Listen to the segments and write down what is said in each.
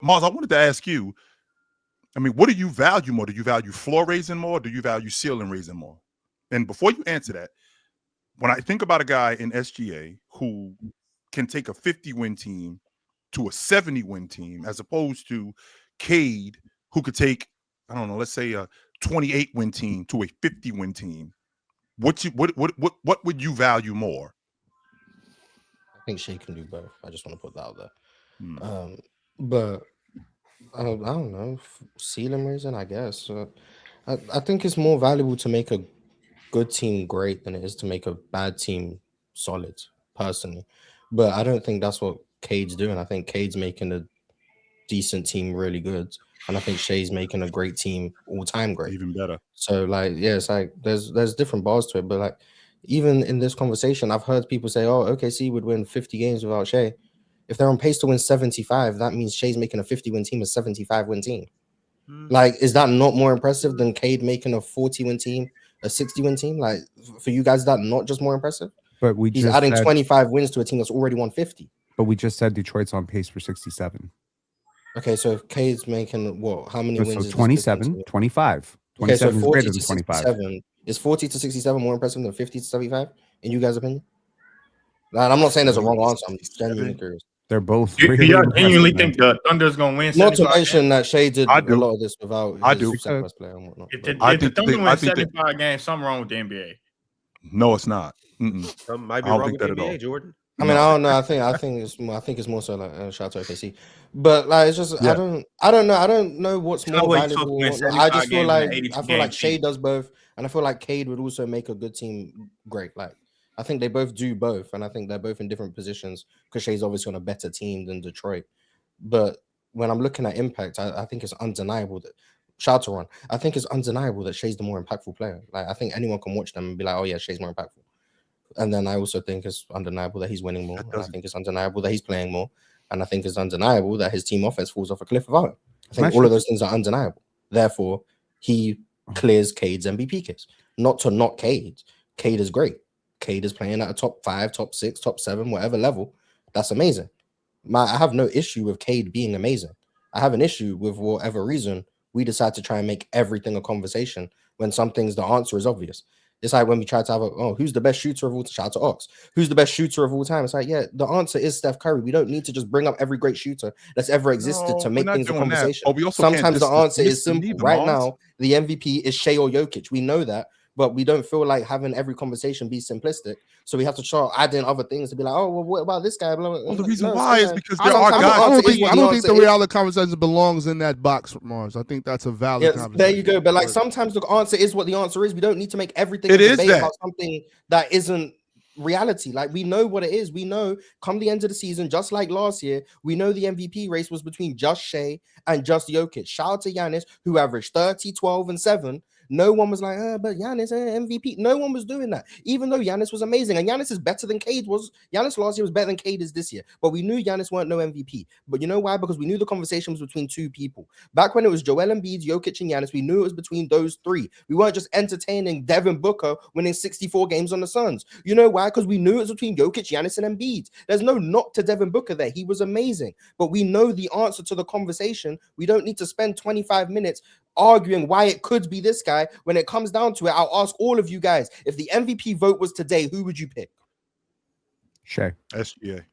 Mars, I wanted to ask you. I mean, what do you value more? Do you value floor raising more? Or do you value ceiling raising more? And before you answer that, when I think about a guy in SGA who can take a 50-win team to a 70-win team, as opposed to Cade, who could take, I don't know, let's say a 28-win team to a 50-win team, what would you value more? I think Shea can do both. I just want to put that out there. Hmm. But I don't know, ceiling raising, I guess. I think it's more valuable to make a good team great than it is to make a bad team solid, personally. But I don't think that's what Cade's doing. I think Cade's making a decent team really good, and I think Shea's making a great team all time great. Even better. So like, yeah, it's like there's different bars to it, but like even in this conversation, I've heard people say, "Oh, OKC would win 50 games without Shea." If they're on pace to win 75, that means Shea's making a 50-win team a 75-win team. Like, is that not more impressive than Cade making a 40-win team, a 60-win team? Like, for you guys, is that not just more impressive? But He's adding 25 wins to a team that's already won 50. But we just said Detroit's on pace for 67. Okay, so if Cade's making what? How many So wins? 27, 25. Okay, so 27 is 40 greater to than 25. 67. Is 40 to 67 more impressive than 50 to 75, in you guys' opinion? And I'm not saying there's a wrong answer. I'm genuinely curious. They're both. Do really y'all impressive, genuinely man. think the Thunder's gonna win? Not to 75 mention games? that Shea did I a do. lot of this without I his do. second best player and whatnot. If But the think Thunder they- I win think they- 75 games, something wrong with the NBA. No, it's not. Mm-mm. Something might be I don't wrong think with the that at all. NBA, Jordan. I mean, I don't know. I think it's more so like shout out to OKC, but like it's just Yeah. I don't know what's Tell more what you valuable. supposed to win I just 75 feel games like in an 82 I feel like game Shea season. does both, and I feel like Cade would also make a good team great. Like I think they both do both, and I think they're both in different positions because Shea's obviously on a better team than Detroit. But when I'm looking at impact, I think it's undeniable that shout to Ron. I think it's undeniable that Shea's the more impactful player. Like I think anyone can watch them and be like, oh yeah, Shea's more impactful. And then I also think it's undeniable that he's winning more. And I think it's undeniable that he's playing more. And I think it's undeniable that his team offense falls off a cliff without him. I think all of those things are undeniable. Therefore, he clears Cade's MVP case. Not to knock Cade. Cade is great. Cade is playing at a top 5, top 6, top 7, whatever level. That's amazing. I have no issue with Cade being amazing. I have an issue with whatever reason we decide to try and make everything a conversation when some things the answer is obvious. It's like when we try to have who's the best shooter of all time? Shout out to Ox. Who's the best shooter of all time? It's like, yeah, the answer is Steph Curry. We don't need to just bring up every great shooter that's ever existed to make things a conversation. But we also Sometimes the answer is simple. either, Right Mars. now, the MVP is Shea or Jokic. We know that, but we don't feel like having every conversation be simplistic. So we have to try add in other things to be like, oh, well, what about this guy? Blah, blah, Well, the blah. reason No, why is sometimes- because there are sometimes guys. the answer is what I don't think answer the is. reality conversation belongs in that box, Mars. I think that's a valid Yes, conversation. there you go. But like sometimes the answer is what the answer is. We don't need to make everything It a is debate that. about something that isn't reality. Like we know what it is. We know come the end of the season, just like last year, we know the MVP race was between just Shea and just Jokic. Shout out to Giannis, who averaged 30, 12, and 7. No one was like, but Giannis MVP. No one was doing that, even though Giannis was amazing. And Giannis is better than Cade was. Giannis last year was better than Cade is this year. But we knew Giannis weren't no MVP. But you know why? Because we knew the conversation was between two people. Back when it was Joel Embiid, Jokic, and Giannis, we knew it was between those three. We weren't just entertaining Devin Booker winning 64 games on the Suns. You know why? Because we knew it was between Jokic, Giannis, and Embiid. There's no knock to Devin Booker there. He was amazing. But we know the answer to the conversation. We don't need to spend 25 minutes arguing why it could be this guy. When it comes down to it, I'll ask all of you guys, if the MVP vote was today, who would you pick? Shea. SGA.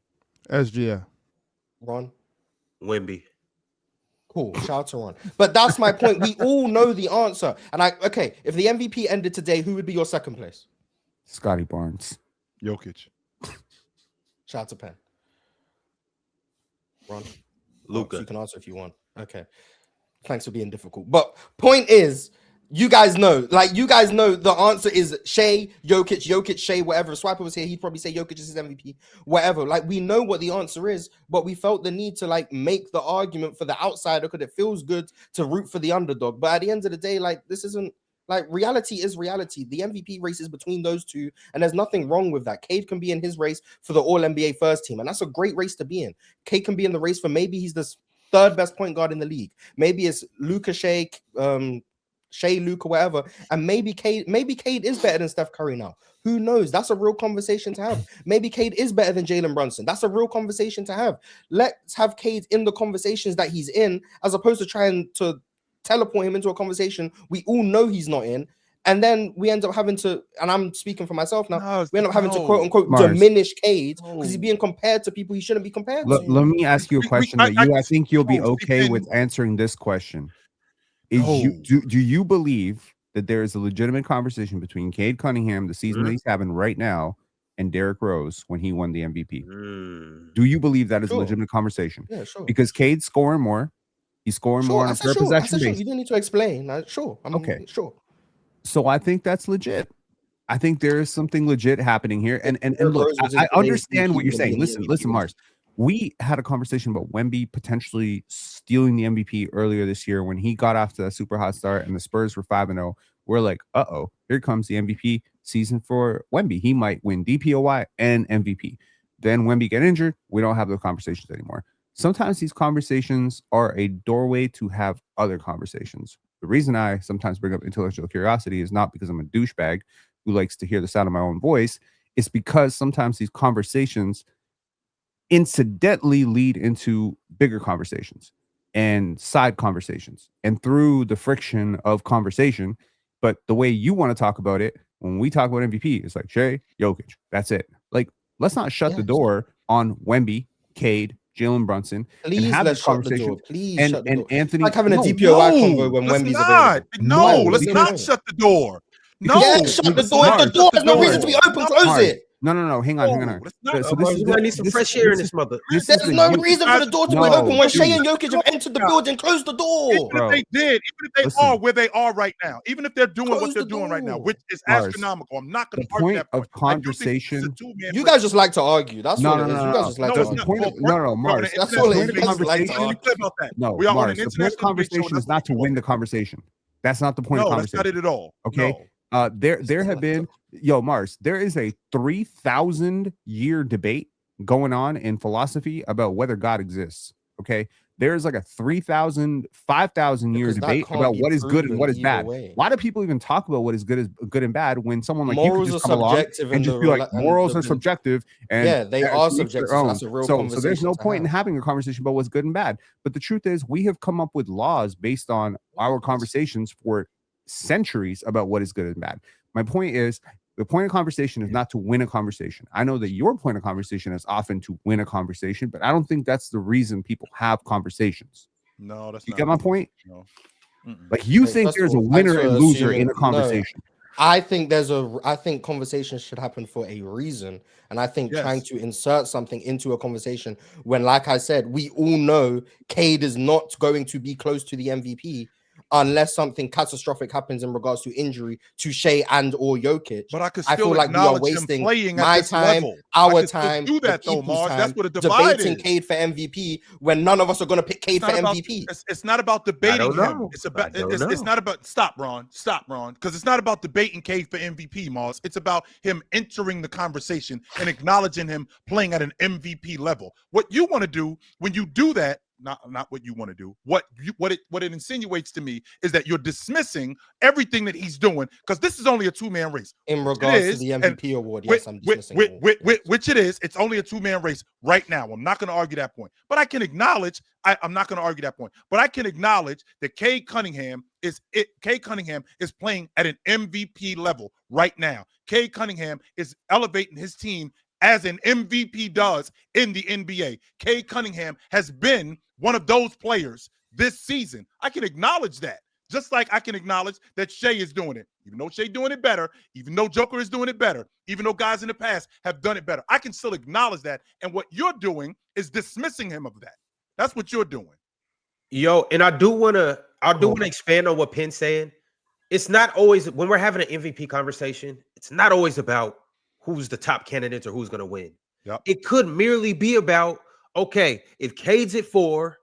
SGA. Ron? Wemby. Cool, shout out to Ron. But that's my point. We all know the answer. And okay, if the MVP ended today, who would be your second place? Scotty Barnes. Jokic. Shout out to Penn. Ron? Luka. You can answer if you want. Okay. Thanks for being difficult. But point is, you guys know the answer is Shea, Jokic, Shea, whatever. If Swiper was here, he'd probably say Jokic is his MVP, whatever. Like, we know what the answer is, but we felt the need to like make the argument for the outsider because it feels good to root for the underdog. But at the end of the day, like, this isn't like reality is reality. The MVP race is between those two, and there's nothing wrong with that. Cade can be in his race for the All NBA first team, and that's a great race to be in. Cade can be in the race for maybe he's the third best point guard in the league. Maybe it's Luka, Shea, Shea, Luka, whatever, and maybe Cade is better than Steph Curry now. Who knows? That's a real conversation to have. Maybe Cade is better than Jalen Brunson. That's a real conversation to have. Let's have Cade in the conversations that he's in, as opposed to trying to teleport him into a conversation we all know he's not in. And then we end up having to, and I'm speaking for myself now, we end up having to quote unquote diminish Cade because he's being compared to people he shouldn't be compared to. Let me ask you a question I think you'll be okay with answering this question. Do you believe that there is a legitimate conversation between Cade Cunningham, the season that he's having right now, and Derrick Rose when he won the MVP? Do you believe that is a legitimate conversation? Yeah, sure. Because Cade's scoring more. He's scoring more on a per possession basis. You don't need to explain. Sure. Okay. Sure. So I think that's legit. I think there is something legit happening here. And look, I understand what you're saying. Listen, Mars. We had a conversation about Wemby potentially stealing the MVP earlier this year when he got off to a super hot start and the Spurs were 5-0. We're like, uh-oh, here comes the MVP season for Wemby. He might win DPOY and MVP. Then Wemby get injured. We don't have those conversations anymore. Sometimes these conversations are a doorway to have other conversations. The reason I sometimes bring up intellectual curiosity is not because I'm a douchebag who likes to hear the sound of my own voice. It's because sometimes these conversations incidentally lead into bigger conversations and side conversations, and through the friction of conversation. But the way you want to talk about it, when we talk about MVP, it's like Shai, Jokic. That's it. Like, let's not shut the door on Wemby, Cade, Jalen Brunson. Please let's shut the door. Please shut the door. Anthony, like having a DPOY convo when Wemby's available. No, let's not shut the door. No, shut the door. If the door has no reason to be open, close it. No. Hang on. So we might need some fresh air in this mother. There's no reason for the door to be open when Shai and Jokic have entered the building. Close the door. Even if they are where they are right now, even if they're doing what they're doing right now, which is astronomical, I'm not going to argue that point. Of conversation. You guys just like to argue. That's all it is. You guys just like to argue. No, Mars. That's all it is. No, Mars. The point of conversation is not to win the conversation. That's not the point of conversation. No, that's not it at all. Okay. There have been Mars, there is a 3,000-year debate going on in philosophy about whether God exists. Okay, there's like a 5,000-year debate about what is good and what is bad. Why do people even talk about what is good and bad when someone like morals you can just come along and just be like morals are subjective? And they are subjective. So that's a real conversation. So there's no point in having a conversation about what's good and bad. But the truth is, we have come up with laws based on our conversations for centuries about what is good and bad. My point is, the point of conversation is not to win a conversation. I know that your point of conversation is often to win a conversation, but I don't think that's the reason people have conversations. No, that's you get my point? No. Like you think there's a winner and loser in a conversation. No. I think conversations should happen for a reason. And I think trying to insert something into a conversation when, like I said, we all know Cade is not going to be close to the MVP unless something catastrophic happens in regards to injury to Shai and or Jokic. But I feel like we are wasting my time, our time, do that though, Mars. That's what a debating Cade for MVP when none of us are going to pick Cade for MVP. It's not about debating him. It's not about stop, Ron, because it's not about debating Cade for MVP, Mars. It's about him entering the conversation and acknowledging him playing at an MVP level. What you want to do when you do that. Not what you want to do. What it insinuates to me is that you're dismissing everything that he's doing because this is only a two-man race. In regards to the MVP award, yes, I'm dismissing which it is. It's only a two-man race right now. I'm not going to argue that point, but I can acknowledge. I'm not going to argue that point, but I can acknowledge that Cade Cunningham is playing at an MVP level right now. Cade Cunningham is elevating his team as an MVP does in the NBA. Cade Cunningham has been one of those players this season. I can acknowledge that. Just like I can acknowledge that Shai is doing it. Even though Shai doing it better, even though Joker is doing it better, even though guys in the past have done it better, I can still acknowledge that. And what you're doing is dismissing him of that. That's what you're doing. Yo, and I do want to expand on what Penn's saying. It's not always, when we're having an MVP conversation, it's not always about who's the top candidates or who's going to win. Yep. It could merely be about, okay, if Cade's at 4,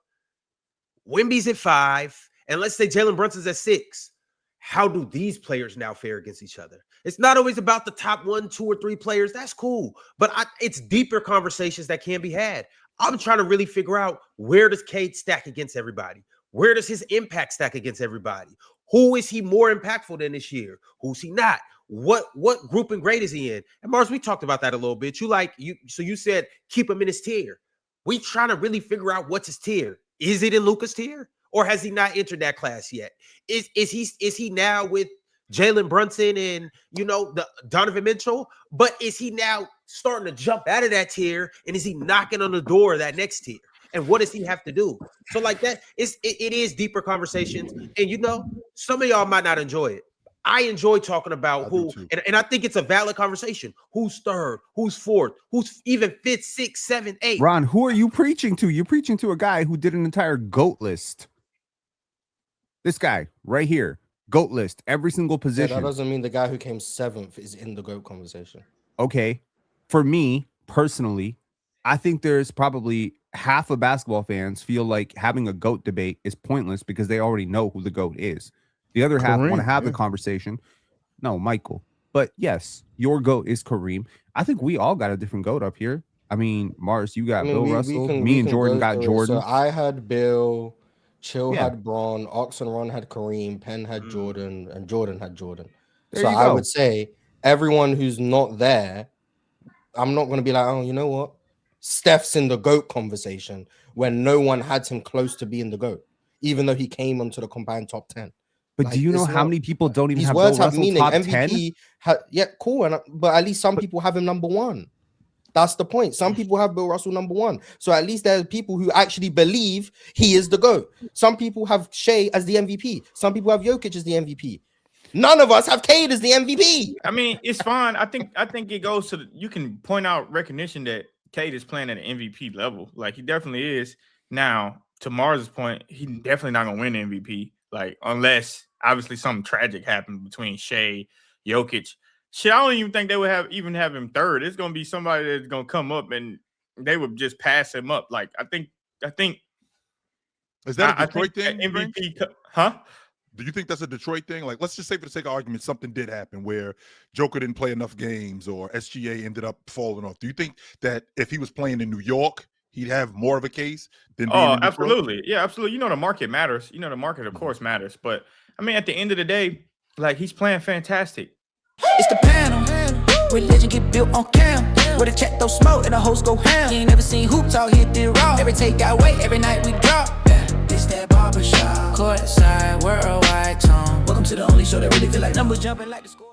Wemby's at 5, and let's say Jalen Brunson's at 6, how do these players now fare against each other? It's not always about the top 1, 2, or 3 players. That's cool. But it's deeper conversations that can be had. I'm trying to really figure out, where does Cade stack against everybody? Where does his impact stack against everybody? Who is he more impactful than this year? Who's he not? What group and grade is he in? And Mars, we talked about that a little bit. So you said keep him in his tier. We trying to really figure out what's his tier. Is it in Luka's tier, or has he not entered that class yet? Is he now with Jalen Brunson and the Donovan Mitchell? But is he now starting to jump out of that tier, and is he knocking on the door of that next tier? And what does he have to do? So like that, it is deeper conversations. And some of y'all might not enjoy it. I enjoy talking about who, and I think it's a valid conversation. Who's third? Who's fourth? Who's even fifth, sixth, seventh, eighth? Ron, who are you preaching to? You're preaching to a guy who did an entire GOAT list. This guy right here, GOAT list, every single position. Yeah, that doesn't mean the guy who came 7th is in the GOAT conversation. Okay. For me, personally, I think there's probably half of basketball fans feel like having a GOAT debate is pointless because they already know who the GOAT is. The other half want to have the conversation. No, Michael. But yes, your GOAT is Kareem. I think we all got a different GOAT up here. I mean, Mars, you got Bill Russell. Me and Jordan got Jordan. So I had Bill, Chill had Bron, Ox and Ron had Kareem, Penn had Jordan, and Jordan had Jordan. So I would say everyone who's not there, I'm not going to be like, oh, you know what? Steph's in the GOAT conversation when no one had him close to being the GOAT, even though he came onto the combined top 10. But do you know how many people don't even these have words Bill have Russell meaning? top MVP, 10? Yeah, cool. But at least some people have him number 1. That's the point. Some people have Bill Russell number 1. So at least there's people who actually believe he is the GOAT. Some people have Shai as the MVP. Some people have Jokic as the MVP. None of us have Cade as the MVP. I mean, it's fine. I think it goes to you can point out recognition that Cade is playing at an MVP level. Like he definitely is. Now, to Mars's point, he's definitely not gonna win MVP. Like, unless obviously something tragic happened between Shai, Jokic. Shit, I don't even think they would have him third. It's gonna be somebody that's gonna come up and they would just pass him up. Like, I think is that a Detroit thing? MVP, huh? Do you think that's a Detroit thing? Like, let's just say for the sake of argument, something did happen where Joker didn't play enough games or SGA ended up falling off. Do you think that if he was playing in New York, he'd have more of a case than being in absolutely. Yeah, absolutely. The market matters. The market, of course, matters. But, I mean, at the end of the day, like, he's playing fantastic. It's the panel. Religion get built on cam. With a check, throw smoke, and the hoes go ham. You ain't never seen hoops out here, did raw. Every take got weight, every night we drop. This that barbershop. Courtside, worldwide tone. Welcome to the only show that really feel like numbers jumping like the score.